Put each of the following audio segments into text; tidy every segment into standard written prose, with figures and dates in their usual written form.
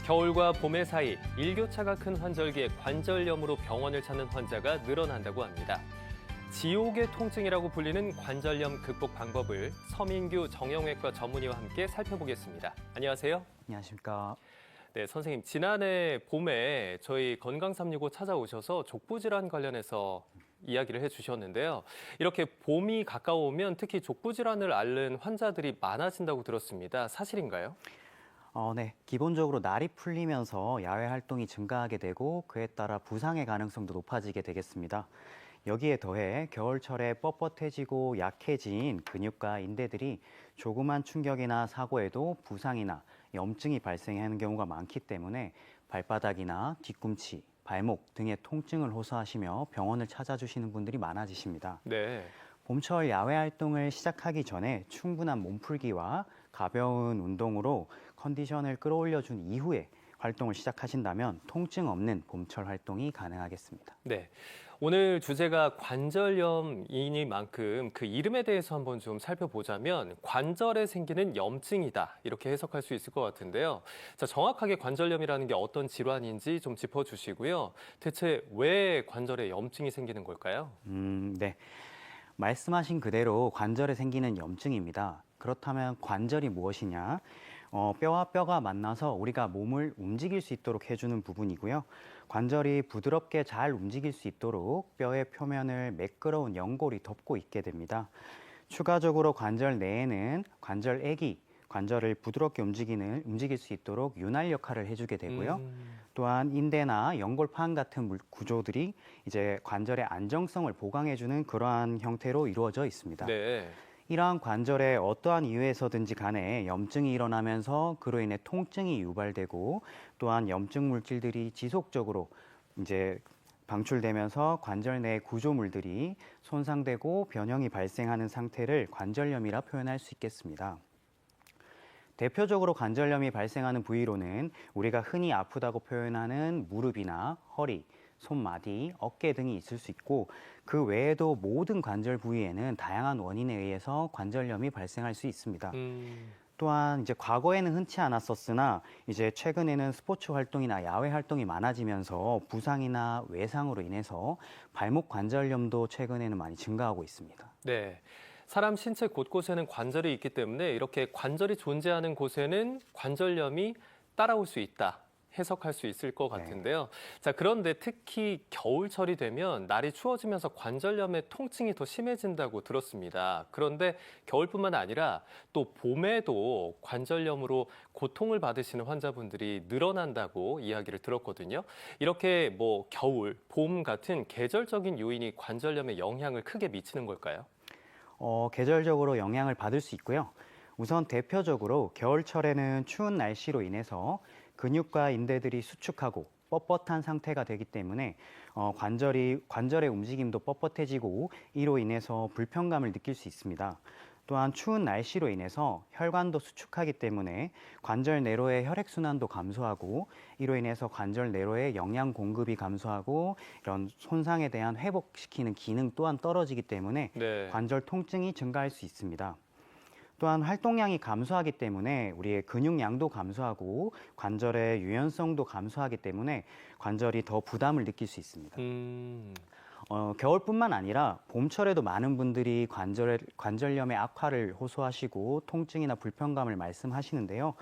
겨울과 봄의 사이 일교차가 큰 환절기에 관절염으로 병원을 찾는 환자가 늘어난다고 합니다. 지옥의 통증이라고 불리는 관절염 극복 방법을 서민규 정형외과 전문의와 함께 살펴보겠습니다. 안녕하세요. 안녕하십니까. 네, 선생님, 지난해 봄에 저희 건강365 찾아오셔서 족부질환 관련해서 이야기를 해주셨는데요. 이렇게 봄이 가까워오면 특히 족부질환을 앓는 환자들이 많아진다고 들었습니다. 사실인가요? 네. 기본적으로 날이 풀리면서 야외 활동이 증가하게 되고 그에 따라 부상의 가능성도 높아지게 되겠습니다. 여기에 더해 겨울철에 뻣뻣해지고 약해진 근육과 인대들이 조그만 충격이나 사고에도 부상이나 염증이 발생하는 경우가 많기 때문에 발바닥이나 뒤꿈치, 발목 등의 통증을 호소하시며 병원을 찾아주시는 분들이 많아지십니다. 네. 봄철 야외 활동을 시작하기 전에 충분한 몸풀기와 가벼운 운동으로 컨디션을 끌어올려준 이후에 활동을 시작하신다면 통증 없는 봄철 활동이 가능하겠습니다. 네. 오늘 주제가 관절염이니만큼 그 이름에 대해서 한번 좀 살펴보자면 관절에 생기는 염증이다. 이렇게 해석할 수 있을 것 같은데요. 자, 정확하게 관절염이라는 게 어떤 질환인지 좀 짚어주시고요. 대체 왜 관절에 염증이 생기는 걸까요? 네. 말씀하신 그대로 관절에 생기는 염증입니다. 그렇다면 관절이 무엇이냐? 뼈와 뼈가 만나서 우리가 몸을 움직일 수 있도록 해주는 부분이고요. 관절이 부드럽게 잘 움직일 수 있도록 뼈의 표면을 매끄러운 연골이 덮고 있게 됩니다. 추가적으로 관절 내에는 관절액이 관절을 부드럽게 움직일 수 있도록 윤활 역할을 해주게 되고요. 또한 인대나 연골판 같은 구조들이 이제 관절의 안정성을 보강해주는 그러한 형태로 이루어져 있습니다. 네. 이러한 관절에 어떠한 이유에서든지 간에 염증이 일어나면서 그로 인해 통증이 유발되고 또한 염증 물질들이 지속적으로 이제 방출되면서 관절 내 구조물들이 손상되고 변형이 발생하는 상태를 관절염이라 표현할 수 있겠습니다. 대표적으로 관절염이 발생하는 부위로는 우리가 흔히 아프다고 표현하는 무릎이나 허리, 손마디, 어깨 등이 있을 수 있고 그 외에도 모든 관절 부위에는 다양한 원인에 의해서 관절염이 발생할 수 있습니다. 또한 이제 과거에는 흔치 않았었으나 이제 최근에는 스포츠 활동이나 야외 활동이 많아지면서 부상이나 외상으로 인해서 발목 관절염도 최근에는 많이 증가하고 있습니다. 네. 사람 신체 곳곳에는 관절이 있기 때문에 이렇게 관절이 존재하는 곳에는 관절염이 따라올 수 있다. 해석할 수 있을 것 같은데요. 자, 그런데 특히 겨울철이 되면 날이 추워지면서 관절염의 통증이 더 심해진다고 들었습니다. 그런데 겨울뿐만 아니라 또 봄에도 관절염으로 고통을 받으시는 환자분들이 늘어난다고 이야기를 들었거든요. 이렇게 뭐 겨울, 봄 같은 계절적인 요인이 관절염에 영향을 크게 미치는 걸까요? 계절적으로 영향을 받을 수 있고요. 우선 대표적으로 겨울철에는 추운 날씨로 인해서 근육과 인대들이 수축하고 뻣뻣한 상태가 되기 때문에 관절의 움직임도 뻣뻣해지고 이로 인해서 불편감을 느낄 수 있습니다. 또한 추운 날씨로 인해서 혈관도 수축하기 때문에 관절 내로의 혈액순환도 감소하고 이로 인해서 관절 내로의 영양 공급이 감소하고 이런 손상에 대한 회복시키는 기능 또한 떨어지기 때문에 네. 관절 통증이 증가할 수 있습니다. 또한 활동량이 감소하기 때문에 우리의 근육량도 감소하고 관절의 유연성도 감소하기 때문에 관절이 더 부담을 느낄 수 있습니다. 겨울뿐만 아니라 봄철에도 많은 분들이 관절염의 악화를 호소하시고 통증이나 불편감을 말씀하시는데요.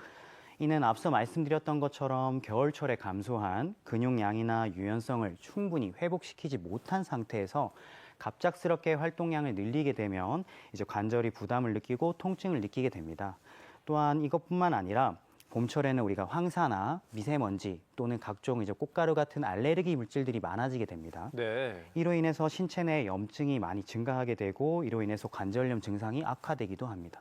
이는 앞서 말씀드렸던 것처럼 겨울철에 감소한 근육량이나 유연성을 충분히 회복시키지 못한 상태에서 갑작스럽게 활동량을 늘리게 되면 이제 관절이 부담을 느끼고 통증을 느끼게 됩니다. 또한 이것뿐만 아니라 봄철에는 우리가 황사나 미세먼지 또는 각종 이제 꽃가루 같은 알레르기 물질들이 많아지게 됩니다. 네. 이로 인해서 신체 내 염증이 많이 증가하게 되고 이로 인해서 관절염 증상이 악화되기도 합니다.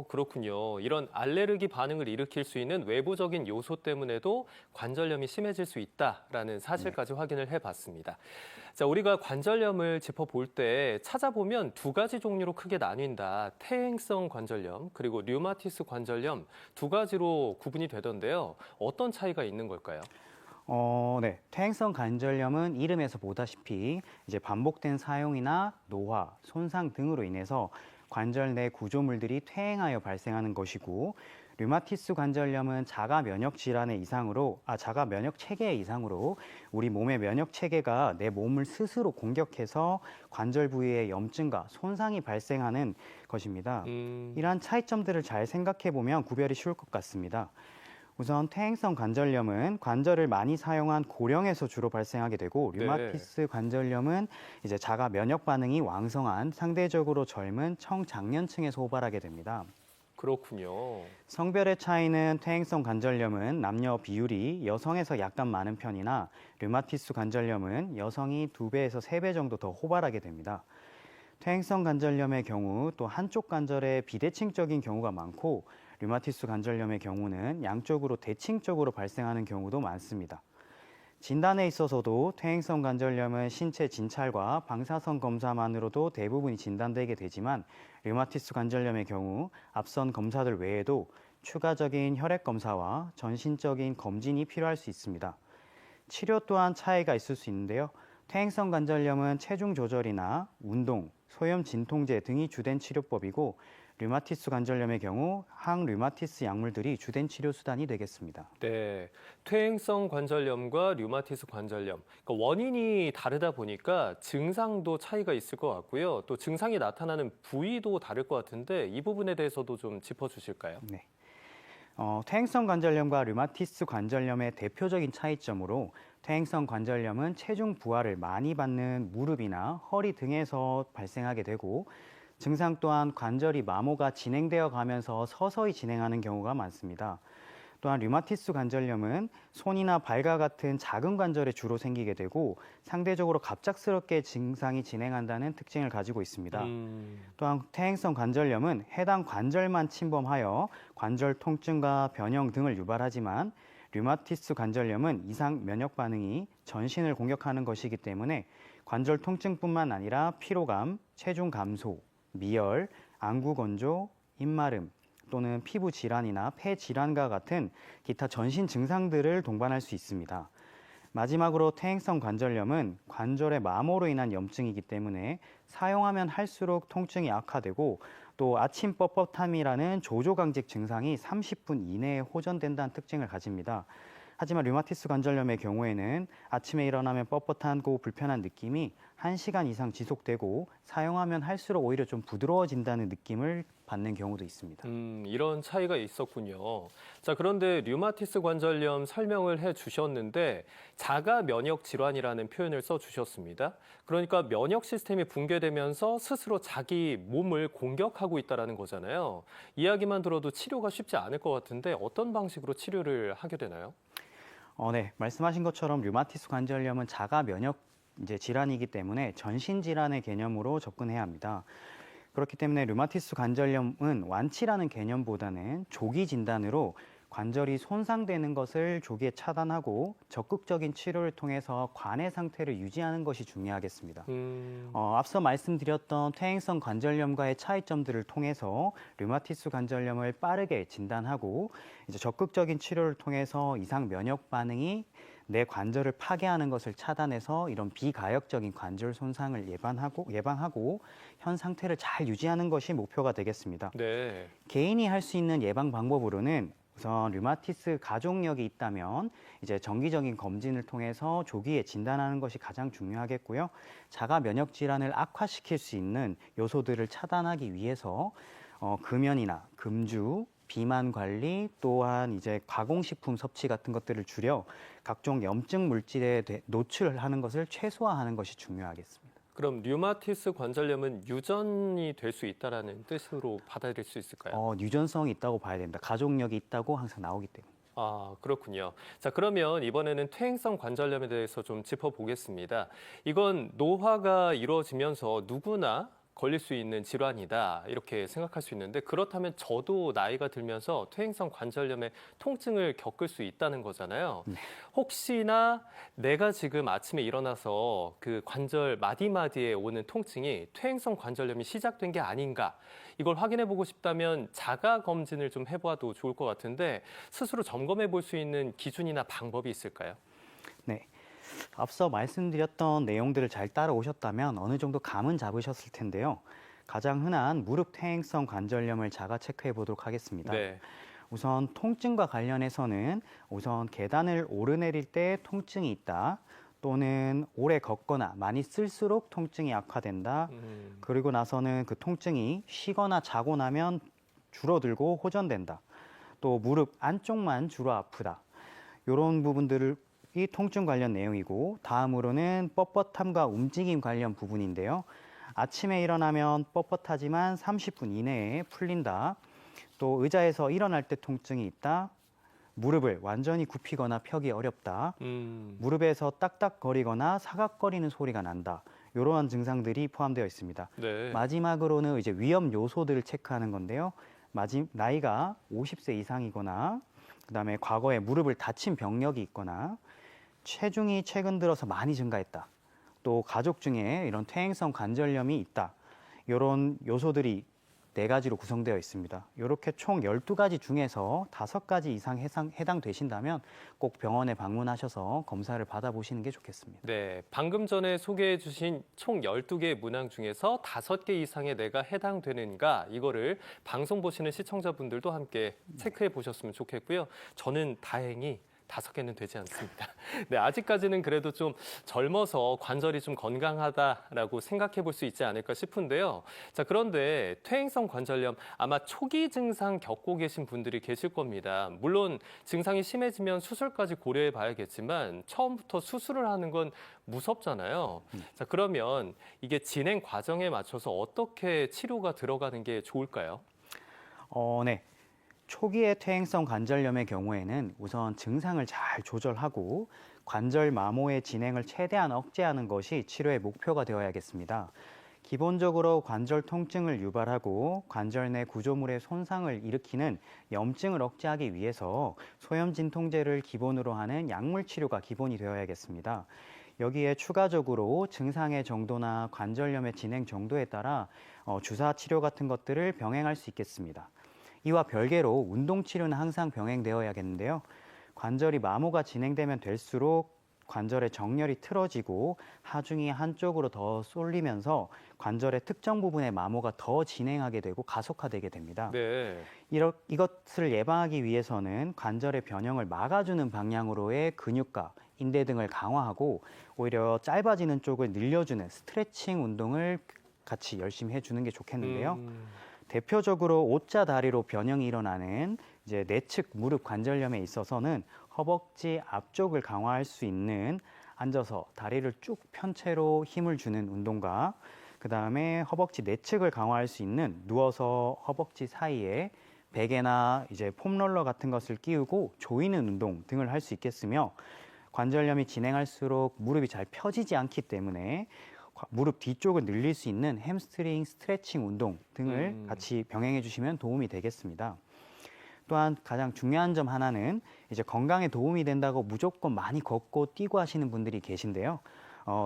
그렇군요. 이런 알레르기 반응을 일으킬 수 있는 외부적인 요소 때문에도 관절염이 심해질 수 있다라는 사실까지 확인을 해봤습니다. 자, 우리가 관절염을 짚어볼 때 찾아보면 두 가지 종류로 크게 나뉜다. 퇴행성 관절염 그리고 류마티스 관절염 두 가지로 구분이 되던데요. 어떤 차이가 있는 걸까요? 네. 퇴행성 관절염은 이름에서 보다시피 이제 반복된 사용이나 노화, 손상 등으로 인해서 관절 내 구조물들이 퇴행하여 발생하는 것이고, 류마티스 관절염은 자가 면역 체계 이상으로 우리 몸의 면역 체계가 내 몸을 스스로 공격해서 관절 부위에 염증과 손상이 발생하는 것입니다. 이러한 차이점들을 잘 생각해 보면 구별이 쉬울 것 같습니다. 우선 퇴행성 관절염은 관절을 많이 사용한 고령에서 주로 발생하게 되고, 류마티스 관절염은 이제 자가 면역 반응이 왕성한 상대적으로 젊은 청장년층에서 호발하게 됩니다. 그렇군요. 성별의 차이는 퇴행성 관절염은 남녀 비율이 여성에서 약간 많은 편이나 류마티스 관절염은 여성이 2배에서 3배 정도 더 호발하게 됩니다. 퇴행성 관절염의 경우 또 한쪽 관절에 비대칭적인 경우가 많고, 류마티스 관절염의 경우는 양쪽으로 대칭적으로 발생하는 경우도 많습니다. 진단에 있어서도 퇴행성 관절염은 신체 진찰과 방사선 검사만으로도 대부분이 진단되게 되지만, 류마티스 관절염의 경우 앞선 검사들 외에도 추가적인 혈액 검사와 전신적인 검진이 필요할 수 있습니다. 치료 또한 차이가 있을 수 있는데요. 퇴행성 관절염은 체중 조절이나 운동, 소염 진통제 등이 주된 치료법이고, 류마티스 관절염의 경우 항류마티스 약물들이 주된 치료 수단이 되겠습니다. 네, 퇴행성 관절염과 류마티스 관절염, 그러니까 원인이 다르다 보니까 증상도 차이가 있을 것 같고요. 또 증상이 나타나는 부위도 다를 것 같은데 이 부분에 대해서도 좀 짚어주실까요? 네. 퇴행성 관절염과 류마티스 관절염의 대표적인 차이점으로, 퇴행성 관절염은 체중 부하를 많이 받는 무릎이나 허리 등에서 발생하게 되고, 증상 또한 관절이 마모가 진행되어 가면서 서서히 진행하는 경우가 많습니다. 또한 류마티스 관절염은 손이나 발과 같은 작은 관절에 주로 생기게 되고, 상대적으로 갑작스럽게 증상이 진행한다는 특징을 가지고 있습니다. 또한 퇴행성 관절염은 해당 관절만 침범하여 관절 통증과 변형 등을 유발하지만, 류마티스 관절염은 이상 면역 반응이 전신을 공격하는 것이기 때문에 관절 통증뿐만 아니라 피로감, 체중 감소, 미열, 안구 건조, 입마름 또는 피부 질환이나 폐 질환과 같은 기타 전신 증상들을 동반할 수 있습니다. 마지막으로 퇴행성 관절염은 관절의 마모로 인한 염증이기 때문에 사용하면 할수록 통증이 악화되고, 또 아침 뻣뻣함이라는 조조강직 증상이 30분 이내에 호전된다는 특징을 가집니다. 하지만 류마티스 관절염의 경우에는 아침에 일어나면 뻣뻣하고 불편한 느낌이 1시간 이상 지속되고, 사용하면 할수록 오히려 좀 부드러워진다는 느낌을 받는 경우도 있습니다. 이런 차이가 있었군요. 자, 그런데 류마티스 관절염 설명을 해 주셨는데 자가 면역 질환이라는 표현을 써 주셨습니다. 그러니까 면역 시스템이 붕괴되면서 스스로 자기 몸을 공격하고 있다라는 거잖아요. 이야기만 들어도 치료가 쉽지 않을 것 같은데 어떤 방식으로 치료를 하게 되나요? 네, 말씀하신 것처럼 류마티스 관절염은 자가 면역 질환이기 때문에 전신 질환의 개념으로 접근해야 합니다. 그렇기 때문에 류마티스 관절염은 완치라는 개념보다는 조기 진단으로 관절이 손상되는 것을 조기에 차단하고 적극적인 치료를 통해서 관해 상태를 유지하는 것이 중요하겠습니다. 앞서 말씀드렸던 퇴행성 관절염과의 차이점들을 통해서 류마티스 관절염을 빠르게 진단하고, 이제 적극적인 치료를 통해서 이상 면역 반응이 내 관절을 파괴하는 것을 차단해서 이런 비가역적인 관절 손상을 예방하고 현 상태를 잘 유지하는 것이 목표가 되겠습니다. 네. 개인이 할 수 있는 예방 방법으로는 우선 류마티스 가족력이 있다면 이제 정기적인 검진을 통해서 조기에 진단하는 것이 가장 중요하겠고요. 자가 면역 질환을 악화시킬 수 있는 요소들을 차단하기 위해서 금연이나 금주, 비만 관리, 또한 이제 가공식품 섭취 같은 것들을 줄여 각종 염증 물질에 노출하는 것을 최소화하는 것이 중요하겠습니다. 그럼 류마티스 관절염은 유전이 될 수 있다라는 뜻으로 받아들일 수 있을까요? 유전성이 있다고 봐야 됩니다. 가족력이 있다고 항상 나오기 때문에. 아, 그렇군요. 자, 그러면 이번에는 퇴행성 관절염에 대해서 좀 짚어보겠습니다. 이건 노화가 이루어지면서 누구나 걸릴 수 있는 질환이다 이렇게 생각할 수 있는데, 그렇다면 저도 나이가 들면서 퇴행성 관절염의 통증을 겪을 수 있다는 거잖아요. 네. 혹시나 내가 지금 아침에 일어나서 그 관절 마디마디에 오는 통증이 퇴행성 관절염이 시작된 게 아닌가, 이걸 확인해 보고 싶다면 자가 검진을 좀 해봐도 좋을 것 같은데, 스스로 점검해 볼 수 있는 기준이나 방법이 있을까요? 네. 앞서 말씀드렸던 내용들을 잘 따라오셨다면 어느 정도 감은 잡으셨을 텐데요. 가장 흔한 무릎 퇴행성 관절염을 자가 체크해 보도록 하겠습니다. 네. 우선 통증과 관련해서는 우선 계단을 오르내릴 때 통증이 있다. 또는 오래 걷거나 많이 쓸수록 통증이 악화된다. 그리고 나서는 그 통증이 쉬거나 자고 나면 줄어들고 호전된다. 또 무릎 안쪽만 주로 아프다. 이런 부분들이 통증 관련 내용이고, 다음으로는 뻣뻣함과 움직임 관련 부분인데요. 아침에 일어나면 뻣뻣하지만 30분 이내에 풀린다. 또 의자에서 일어날 때 통증이 있다. 무릎을 완전히 굽히거나 펴기 어렵다. 무릎에서 딱딱거리거나 사각거리는 소리가 난다. 이러한 증상들이 포함되어 있습니다. 네. 마지막으로는 이제 위험 요소들을 체크하는 건데요. 나이가 50세 이상이거나, 그다음에 과거에 무릎을 다친 병력이 있거나, 체중이 최근 들어서 많이 증가했다. 또 가족 중에 이런 퇴행성 관절염이 있다. 이런 요소들이 4가지로 구성되어 있습니다. 이렇게 총 12가지 중에서 5가지 이상 해당되신다면 꼭 병원에 방문하셔서 검사를 받아보시는 게 좋겠습니다. 네, 방금 전에 소개해 주신 총 12개의 문항 중에서 5개 이상에 내가 해당되는가, 이거를 방송 보시는 시청자분들도 함께 체크해 보셨으면 좋겠고요. 저는 다행히 5개는 되지 않습니다. 네, 아직까지는 그래도 좀 젊어서 관절이 좀 건강하다라고 생각해 볼 수 있지 않을까 싶은데요. 자, 그런데 퇴행성 관절염 아마 초기 증상 겪고 계신 분들이 계실 겁니다. 물론 증상이 심해지면 수술까지 고려해 봐야겠지만 처음부터 수술을 하는 건 무섭잖아요. 자, 그러면 이게 진행 과정에 맞춰서 어떻게 치료가 들어가는 게 좋을까요? 네. 초기의 퇴행성 관절염의 경우에는 우선 증상을 잘 조절하고 관절 마모의 진행을 최대한 억제하는 것이 치료의 목표가 되어야겠습니다. 기본적으로 관절 통증을 유발하고 관절 내 구조물의 손상을 일으키는 염증을 억제하기 위해서 소염 진통제를 기본으로 하는 약물 치료가 기본이 되어야겠습니다. 여기에 추가적으로 증상의 정도나 관절염의 진행 정도에 따라 주사 치료 같은 것들을 병행할 수 있겠습니다. 이와 별개로 운동 치료는 항상 병행되어야겠는데요. 관절이 마모가 진행되면 될수록 관절의 정렬이 틀어지고 하중이 한쪽으로 더 쏠리면서 관절의 특정 부분의 마모가 더 진행하게 되고 가속화되게 됩니다. 네. 이것을 예방하기 위해서는 관절의 변형을 막아주는 방향으로의 근육과 인대 등을 강화하고 오히려 짧아지는 쪽을 늘려주는 스트레칭 운동을 같이 열심히 해주는 게 좋겠는데요. 대표적으로 O자 다리로 변형이 일어나는 이제 내측 무릎 관절염에 있어서는 허벅지 앞쪽을 강화할 수 있는 앉아서 다리를 쭉 편 채로 힘을 주는 운동과 그다음에 허벅지 내측을 강화할 수 있는 누워서 허벅지 사이에 베개나 이제 폼롤러 같은 것을 끼우고 조이는 운동 등을 할 수 있겠으며, 관절염이 진행할수록 무릎이 잘 펴지지 않기 때문에 무릎 뒤쪽을 늘릴 수 있는 햄스트링 스트레칭 운동 등을 같이 병행해 주시면 도움이 되겠습니다. 또한 가장 중요한 점 하나는 이제 건강에 도움이 된다고 무조건 많이 걷고 뛰고 하시는 분들이 계신데요.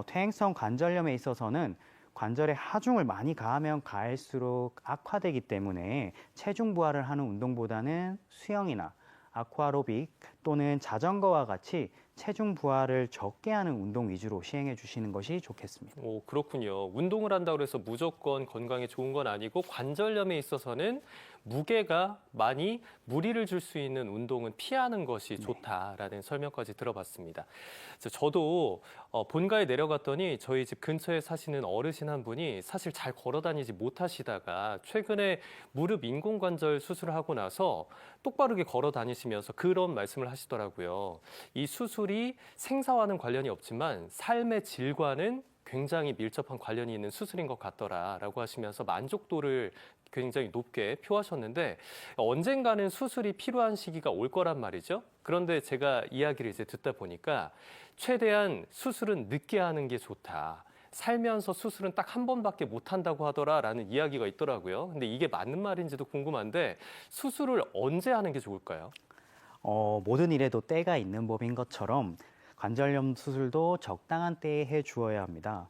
퇴행성 관절염에 있어서는 관절에 하중을 많이 가하면 가할수록 악화되기 때문에 체중 부하를 하는 운동보다는 수영이나 아쿠아로빅 또는 자전거와 같이 체중 부하를 적게 하는 운동 위주로 시행해 주시는 것이 좋겠습니다. 오, 그렇군요. 운동을 한다고 해서 무조건 건강에 좋은 건 아니고 관절염에 있어서는 무게가 많이 무리를 줄 수 있는 운동은 피하는 것이 좋다라는 설명까지 들어봤습니다. 저도 본가에 내려갔더니 저희 집 근처에 사시는 어르신 한 분이 사실 잘 걸어 다니지 못하시다가 최근에 무릎 인공관절 수술을 하고 나서 똑바르게 걸어 다니시면서 그런 말씀을 하시더라고요. 이 수술이 생사와는 관련이 없지만 삶의 질과는 굉장히 밀접한 관련이 있는 수술인 것 같더라라고 하시면서 만족도를 굉장히 높게 표하셨는데, 언젠가는 수술이 필요한 시기가 올 거란 말이죠. 그런데 제가 이야기를 이제 듣다 보니까 최대한 수술은 늦게 하는 게 좋다. 살면서 수술은 딱 한 번밖에 못 한다고 하더라라는 이야기가 있더라고요. 근데 이게 맞는 말인지도 궁금한데 수술을 언제 하는 게 좋을까요? 모든 일에도 때가 있는 법인 것처럼 관절염 수술도 적당한 때에 해 주어야 합니다.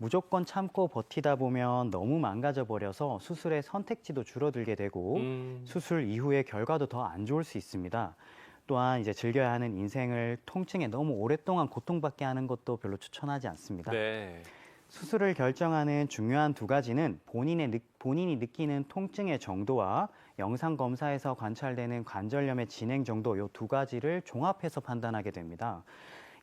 무조건 참고 버티다 보면 너무 망가져 버려서 수술의 선택지도 줄어들게 되고 수술 이후의 결과도 더 안 좋을 수 있습니다. 또한 이제 즐겨야 하는 인생을 통증에 너무 오랫동안 고통받게 하는 것도 별로 추천하지 않습니다. 네. 수술을 결정하는 중요한 두 가지는 본인이 느끼는 통증의 정도와 영상 검사에서 관찰되는 관절염의 진행 정도 이 두 가지를 종합해서 판단하게 됩니다.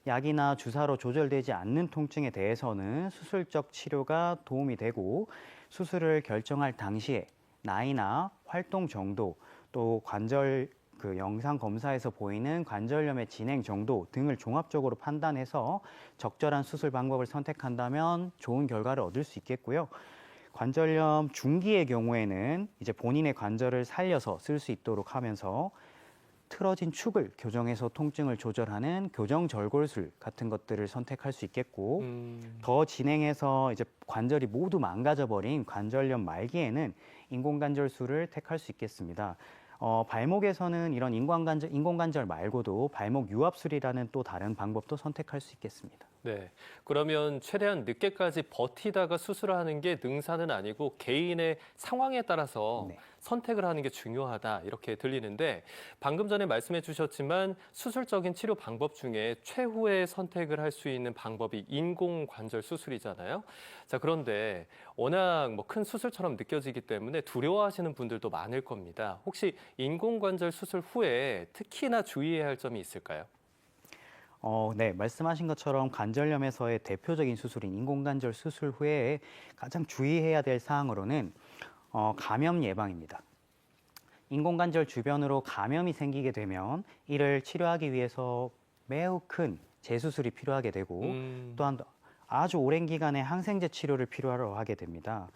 약이나 주사로 조절되지 않는 통증에 대해서는 수술적 치료가 도움이 되고 수술을 결정할 당시에 나이나 활동 정도 또 관절 영상 검사에서 보이는 관절염의 진행 정도 등을 종합적으로 판단해서 적절한 수술 방법을 선택한다면 좋은 결과를 얻을 수 있겠고요. 관절염 중기의 경우에는 이제 본인의 관절을 살려서 쓸 수 있도록 하면서 틀어진 축을 교정해서 통증을 조절하는 교정절골술 같은 것들을 선택할 수 있겠고 더 진행해서 이제 관절이 모두 망가져 버린 관절염 말기에는 인공관절술을 택할 수 있겠습니다. 발목에서는 이런 인공관절 말고도 발목 유압술이라는 또 다른 방법도 선택할 수 있겠습니다. 네. 그러면 최대한 늦게까지 버티다가 수술을 하는 게 능사는 아니고 개인의 상황에 따라서 네. 선택을 하는 게 중요하다 이렇게 들리는데 방금 전에 말씀해 주셨지만 수술적인 치료 방법 중에 최후의 선택을 할 수 있는 방법이 인공관절 수술이잖아요. 자, 그런데 워낙 큰 수술처럼 느껴지기 때문에 두려워하시는 분들도 많을 겁니다. 혹시 인공관절 수술 후에 특히나 주의해야 할 점이 있을까요? 네, 말씀하신 것처럼 관절염에서의 대표적인 수술인 인공관절 수술 후에 가장 주의해야 될 사항으로는 감염 예방입니다. 인공관절 주변으로 감염이 생기게 되면 이를 치료하기 위해서 매우 큰 재수술이 필요하게 되고 또한 아주 오랜 기간의 항생제 치료를 필요로 하게 됩니다.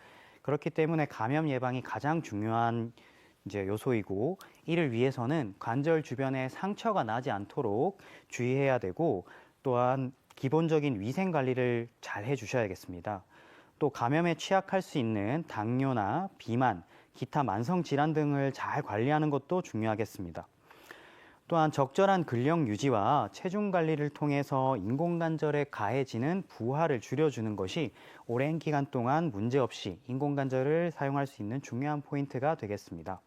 그렇기 때문에 감염 예방이 가장 중요한 이제 요소이고 이를 위해서는 관절 주변에 상처가 나지 않도록 주의해야 되고 또한 기본적인 위생 관리를 잘 해주셔야겠습니다. 또 감염에 취약할 수 있는 당뇨나 비만, 기타 만성 질환 등을 잘 관리하는 것도 중요하겠습니다. 또한 적절한 근력 유지와 체중 관리를 통해서 인공관절에 가해지는 부하를 줄여주는 것이 오랜 기간 동안 문제없이 인공관절을 사용할 수 있는 중요한 포인트가 되겠습니다.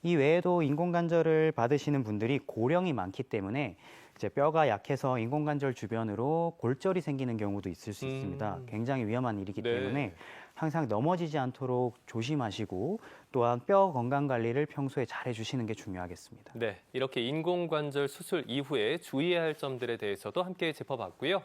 이 외에도 인공관절을 받으시는 분들이 고령이 많기 때문에 이제 뼈가 약해서 인공관절 주변으로 골절이 생기는 경우도 있을 수 있습니다. 굉장히 위험한 일이기 네. 때문에 항상 넘어지지 않도록 조심하시고 또한 뼈 건강 관리를 평소에 잘 해주시는 게 중요하겠습니다. 네, 이렇게 인공관절 수술 이후에 주의해야 할 점들에 대해서도 함께 짚어봤고요.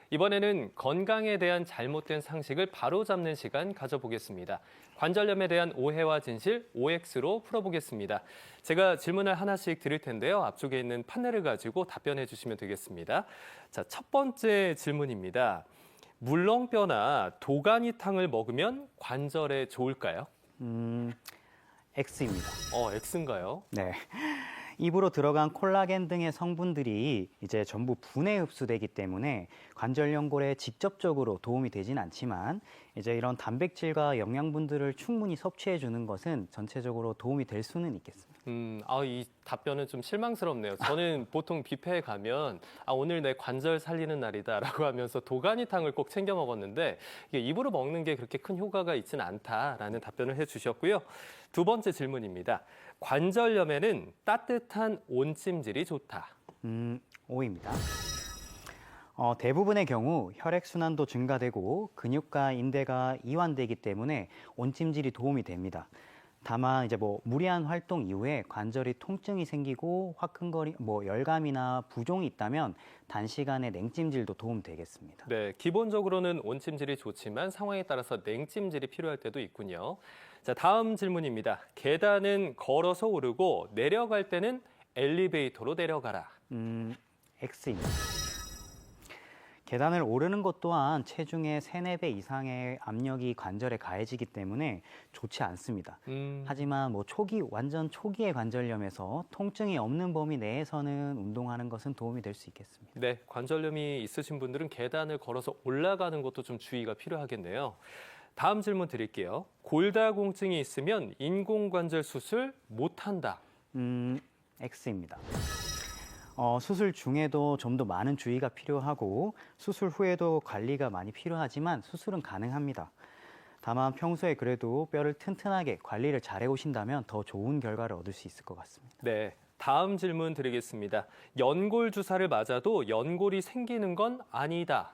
이번에는 건강에 대한 잘못된 상식을 바로잡는 시간 가져보겠습니다. 관절염에 대한 오해와 진실 OX로 풀어보겠습니다. 제가 질문을 하나씩 드릴 텐데요. 앞쪽에 있는 판넬을 가지고 답변해 주시면 되겠습니다. 자, 첫 번째 질문입니다. 물렁뼈나 도가니탕을 먹으면 관절에 좋을까요? X입니다. X인가요? 네. 입으로 들어간 콜라겐 등의 성분들이 이제 전부 분해 흡수되기 때문에 관절 연골에 직접적으로 도움이 되진 않지만 이제 이런 단백질과 영양분들을 충분히 섭취해 주는 것은 전체적으로 도움이 될 수는 있겠습니다. 이 답변은 좀 실망스럽네요. 저는 보통 뷔페에 가면 오늘 내 관절 살리는 날이다라고 하면서 도가니탕을 꼭 챙겨 먹었는데 이게 입으로 먹는 게 그렇게 큰 효과가 있지는 않다라는 답변을 해주셨고요. 두 번째 질문입니다. 관절염에는 따뜻한 온찜질이 좋다. O입니다. 대부분의 경우 혈액순환도 증가되고 근육과 인대가 이완되기 때문에 온찜질이 도움이 됩니다. 다만 이제 무리한 활동 이후에 관절이 통증이 생기고 열감이나 부종이 있다면 단시간에 냉찜질도 도움되겠습니다. 네, 기본적으로는 온찜질이 좋지만 상황에 따라서 냉찜질이 필요할 때도 있군요. 자, 다음 질문입니다. 계단은 걸어서 오르고 내려갈 때는 엘리베이터로 내려가라. X입니다. 계단을 오르는 것 또한 체중의 3, 4배 이상의 압력이 관절에 가해지기 때문에 좋지 않습니다. 하지만 완전 초기의 관절염에서 통증이 없는 범위 내에서는 운동하는 것은 도움이 될 수 있겠습니다. 네, 관절염이 있으신 분들은 계단을 걸어서 올라가는 것도 좀 주의가 필요하겠네요. 다음 질문 드릴게요. 골다공증이 있으면 인공관절 수술 못한다. X입니다. 수술 중에도 좀 더 많은 주의가 필요하고 수술 후에도 관리가 많이 필요하지만 수술은 가능합니다. 다만 평소에 그래도 뼈를 튼튼하게 관리를 잘 해오신다면 더 좋은 결과를 얻을 수 있을 것 같습니다. 네, 다음 질문 드리겠습니다. 연골 주사를 맞아도 연골이 생기는 건 아니다.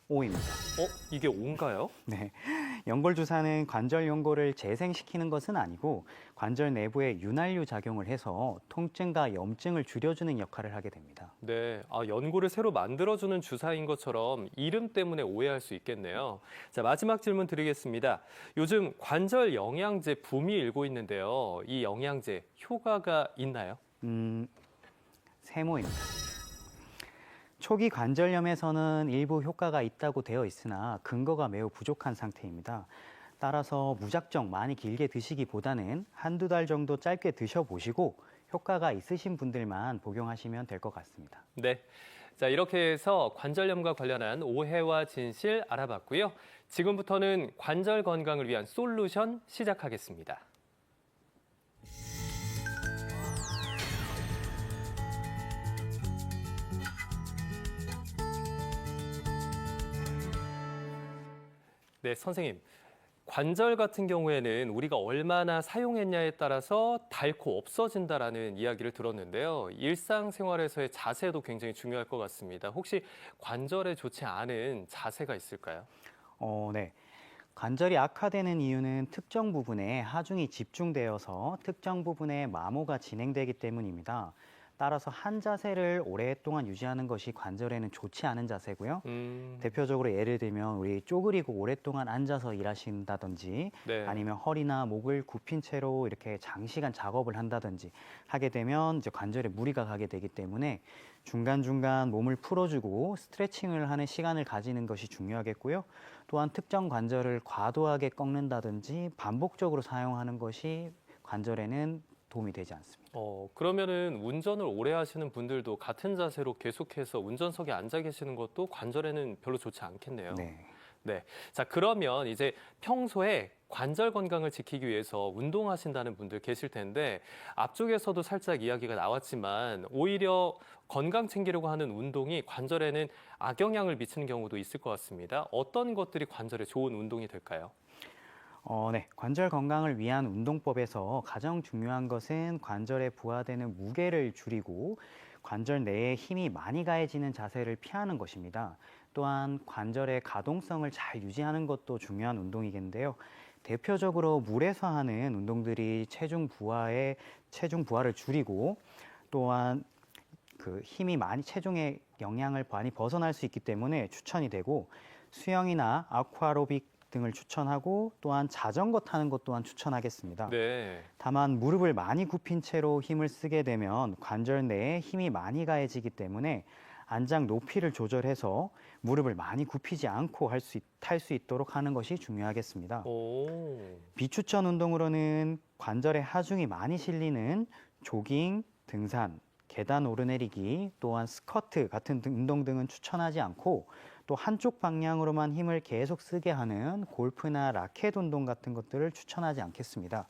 O입니다. 이게 O인가요? 네. 연골 주사는 관절 연골을 재생시키는 것은 아니고 관절 내부에 윤활유 작용을 해서 통증과 염증을 줄여주는 역할을 하게 됩니다. 네, 연고를 새로 만들어주는 주사인 것처럼 이름 때문에 오해할 수 있겠네요. 자, 마지막 질문 드리겠습니다. 요즘 관절 영양제 붐이 일고 있는데요. 이 영양제 효과가 있나요? 세모입니다. 초기 관절염에서는 일부 효과가 있다고 되어 있으나 근거가 매우 부족한 상태입니다. 따라서 무작정 많이 길게 드시기보다는 한두 달 정도 짧게 드셔보시고 효과가 있으신 분들만 복용하시면 될 것 같습니다. 네. 자, 이렇게 해서 관절염과 관련한 오해와 진실 알아봤고요. 지금부터는 관절 건강을 위한 솔루션 시작하겠습니다. 네, 선생님. 관절 같은 경우에는 우리가 얼마나 사용했냐에 따라서 닳고 없어진다라는 이야기를 들었는데요. 일상생활에서의 자세도 굉장히 중요할 것 같습니다. 혹시 관절에 좋지 않은 자세가 있을까요? 네. 관절이 악화되는 이유는 특정 부분에 하중이 집중되어서 특정 부분에 마모가 진행되기 때문입니다. 따라서 한 자세를 오랫동안 유지하는 것이 관절에는 좋지 않은 자세고요. 대표적으로 예를 들면 우리 쪼그리고 오랫동안 앉아서 일하신다든지 네. 아니면 허리나 목을 굽힌 채로 이렇게 장시간 작업을 한다든지 하게 되면 이제 관절에 무리가 가게 되기 때문에 중간중간 몸을 풀어주고 스트레칭을 하는 시간을 가지는 것이 중요하겠고요. 또한 특정 관절을 과도하게 꺾는다든지 반복적으로 사용하는 것이 관절에는 도움이 되지 않습니다. 그러면은 운전을 오래 하시는 분들도 같은 자세로 계속해서 운전석에 앉아 계시는 것도 관절에는 별로 좋지 않겠네요. 네. 네. 자, 그러면 이제 평소에 관절 건강을 지키기 위해서 운동하신다는 분들 계실 텐데 앞쪽에서도 살짝 이야기가 나왔지만 오히려 건강 챙기려고 하는 운동이 관절에는 악영향을 미치는 경우도 있을 것 같습니다. 어떤 것들이 관절에 좋은 운동이 될까요? 네. 관절 건강을 위한 운동법에서 가장 중요한 것은 관절에 부하되는 무게를 줄이고 관절 내에 힘이 많이 가해지는 자세를 피하는 것입니다. 또한 관절의 가동성을 잘 유지하는 것도 중요한 운동이겠는데요. 대표적으로 물에서 하는 운동들이 체중 부하를 줄이고 또한 그 힘이 많이 체중의 영향을 많이 벗어날 수 있기 때문에 추천이 되고 수영이나 아쿠아로빅 등을 추천하고 또한 자전거 타는 것 또한 추천하겠습니다. 네. 다만 무릎을 많이 굽힌 채로 힘을 쓰게 되면 관절 내에 힘이 많이 가해지기 때문에 안장 높이를 조절해서 무릎을 많이 굽히지 않고 탈 수 있도록 하는 것이 중요하겠습니다. 오. 비추천 운동으로는 관절에 하중이 많이 실리는 조깅, 등산, 계단 오르내리기, 또한 스쿼트 같은 운동 등은 추천하지 않고 또 한쪽 방향으로만 힘을 계속 쓰게 하는 골프나 라켓 운동 같은 것들을 추천하지 않겠습니다.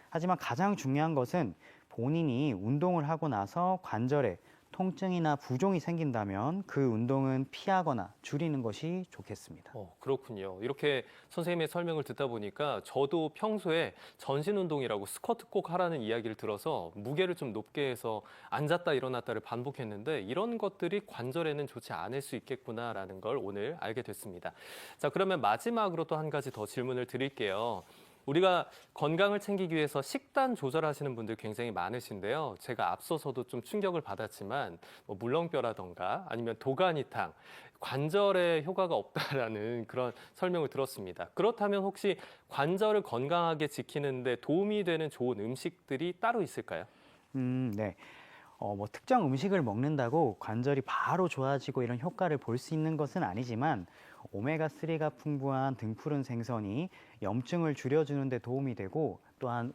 하지만 가장 중요한 것은 본인이 운동을 하고 나서 관절에 통증이나 부종이 생긴다면 그 운동은 피하거나 줄이는 것이 좋겠습니다. 그렇군요. 이렇게 선생님의 설명을 듣다 보니까 저도 평소에 전신 운동이라고 스쿼트 꼭 하라는 이야기를 들어서 무게를 좀 높게 해서 앉았다 일어났다를 반복했는데 이런 것들이 관절에는 좋지 않을 수 있겠구나라는 걸 오늘 알게 됐습니다. 자, 그러면 마지막으로 또 한 가지 더 질문을 드릴게요. 우리가 건강을 챙기기 위해서 식단 조절하시는 분들 굉장히 많으신데요. 제가 앞서서도 좀 충격을 받았지만 물렁뼈라던가 아니면 도가니탕, 관절에 효과가 없다라는 그런 설명을 들었습니다. 그렇다면 혹시 관절을 건강하게 지키는데 도움이 되는 좋은 음식들이 따로 있을까요? 네. 특정 음식을 먹는다고 관절이 바로 좋아지고 이런 효과를 볼 수 있는 것은 아니지만 오메가3가 풍부한 등푸른 생선이 염증을 줄여주는 데 도움이 되고 또한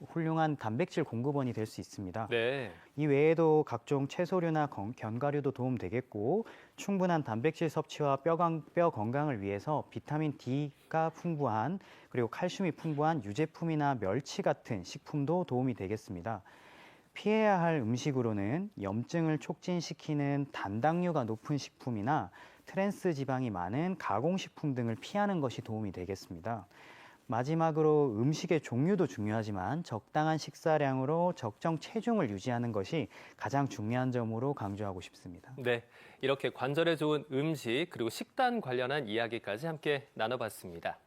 훌륭한 단백질 공급원이 될 수 있습니다. 네. 이 외에도 각종 채소류나 견과류도 도움되겠고 충분한 단백질 섭취와 뼈 건강을 위해서 비타민 D가 풍부한 그리고 칼슘이 풍부한 유제품이나 멸치 같은 식품도 도움이 되겠습니다. 피해야 할 음식으로는 염증을 촉진시키는 단당류가 높은 식품이나 트랜스 지방이 많은 가공식품 등을 피하는 것이 도움이 되겠습니다. 마지막으로 음식의 종류도 중요하지만 적당한 식사량으로 적정 체중을 유지하는 것이 가장 중요한 점으로 강조하고 싶습니다. 네, 이렇게 관절에 좋은 음식 그리고 식단 관련한 이야기까지 함께 나눠봤습니다.